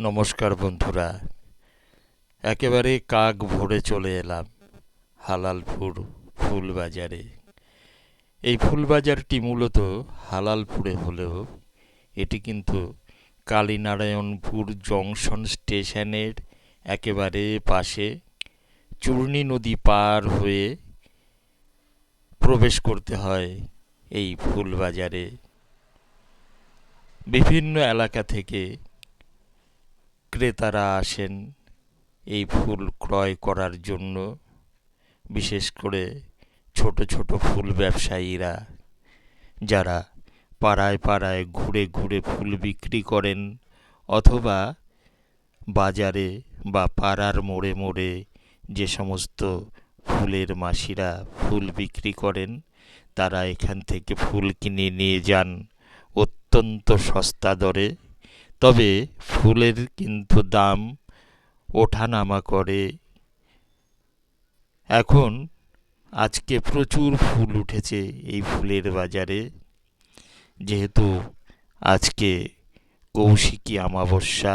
নমস্কার বন্ধুরা, একেবারে কাক ভোরে চলে এলাম হালালপুর ফুল বাজারে। এই ফুল বাজারটি মূলত হালালপুরে হলেও এটি কিন্তু কালীনারায়ণপুর জংশন স্টেশনের একেবারে পাশে চূর্ণী নদী পার হয়ে প্রবেশ করতে হয় এই ফুল বাজারে। বিভিন্ন এলাকা থেকে ক্রেতারা আসেন এই ফুল ক্রয় করার জন্য। বিশেষ করে ছোট ছোট ফুল ব্যবসায়ীরা, যারা পাড়ায় পাড়ায় ঘুরে ঘুরে ফুল বিক্রি করেন, অথবা বাজারে বা পাড়ার মোড়ে মোড়ে যে সমস্ত ফুলের মাসিরা ফুল বিক্রি করেন, তারা এখান থেকে ফুল কিনে নিয়ে যান অত্যন্ত সস্তা দরে। তবে ফুলের কিন্তু দাম ওঠানামা করে। এখন আজকে প্রচুর ফুল উঠেছে এই ফুলের বাজারে, যেহেতু আজকে কৌশিকী অমাবস্যা।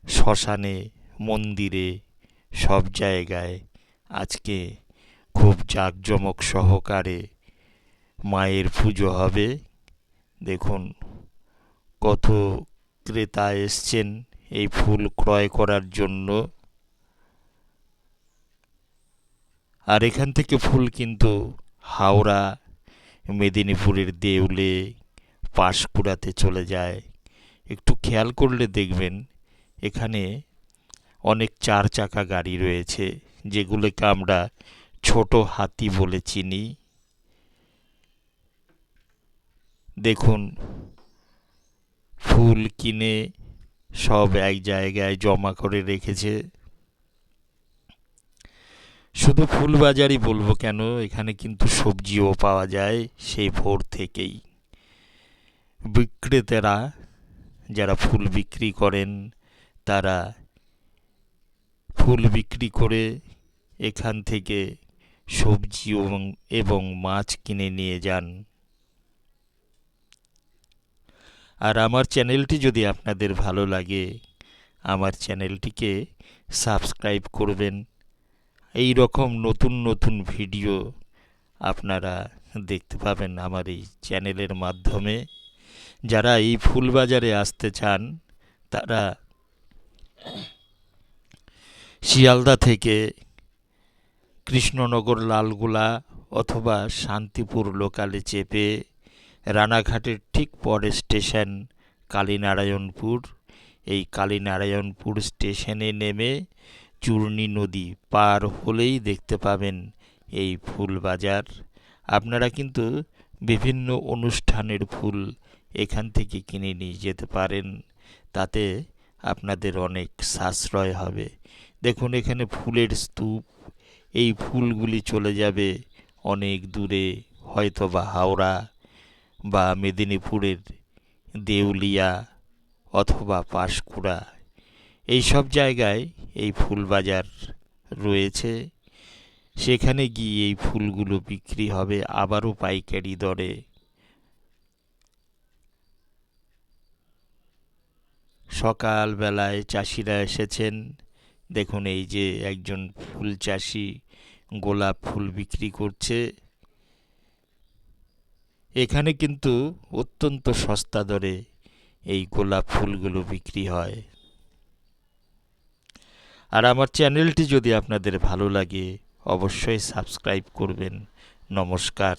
শ্মশানে, মন্দিরে, সব জায়গায় আজকে খুব জাঁকজমক সহকারে মায়ের পুজো হবে। দেখুন কত ক্রেতা এসছেন এই ফুল ক্রয় করার জন্য। আর এখান থেকে ফুল কিন্তু হাওড়া, মেদিনীপুরের দেউলে, পাঁশকুড়াতে চলে যায়। একটু খেয়াল করলে দেখবেন এখানে অনেক চার চাকা গাড়ি রয়েছে, যেগুলোকে আমরা ছোট হাতি বলে চিনি। দেখুন ফুল কিনে সব এক জায়গায় জমা করে রেখেছে। শুধু ফুল বাজারই বলবো কেন, এখানে কিন্তু সবজিও পাওয়া যায় সেই ভোর থেকেই। বিক্রেতারা যারা ফুল বিক্রি করেন, তারা ফুল বিক্রি করে এখান থেকে সবজি এবং মাছ কিনে নিয়ে যান। আর আমার চ্যানেলটি যদি আপনাদের ভালো লাগে, আমার চ্যানেলটিকে সাবস্ক্রাইব করবেন। এই রকম নতুন নতুন ভিডিও আপনারা দেখতে পাবেন আমার এই চ্যানেলের মাধ্যমে। যারা এই ফুল বাজারে আসতে চান, তারা শিয়ালদা থেকে কৃষ্ণনগর, লালগোলা অথবা শান্তিপুর লোকালে চেপে রানাঘাটের ঠিক পরের স্টেশন কালীনারায়ণপুর, এই কালীনারায়ণপুর স্টেশনে নেমে চূর্ণী নদী পার হলেই দেখতে পাবেন এই ফুল বাজার। আপনারা কিন্তু বিভিন্ন অনুষ্ঠানের ফুল এখান থেকে কিনে নিয়ে যেতে পারেন, তাতে আপনাদের অনেক সাশ্রয় হবে। দেখুন এখানে ফুলের স্তূপ, এই ফুলগুলি চলে যাবে অনেক দূরে, হয়তো বা হাওড়া বা মেদিনীপুরের দেউলিয়া অথবা পাঁশকুড়া, এই সব জায়গায় এই ফুল বাজার রয়েছে। সেখানে গিয়ে এই ফুলগুলো বিক্রি হবে আবারও পাইকারি দরে। সকালবেলায় চাষিরা এসেছেন। দেখুন এই যে একজন ফুল চাষি গোলাপ ফুল বিক্রি করছে। এখানে কিন্তু অত্যন্ত সস্তা দরে এই গোলাপ ফুলগুলো বিক্রি হয়। আর আমার চ্যানেলটি যদি আপনাদের ভালো লাগে, অবশ্যই সাবস্ক্রাইব করবেন। নমস্কার।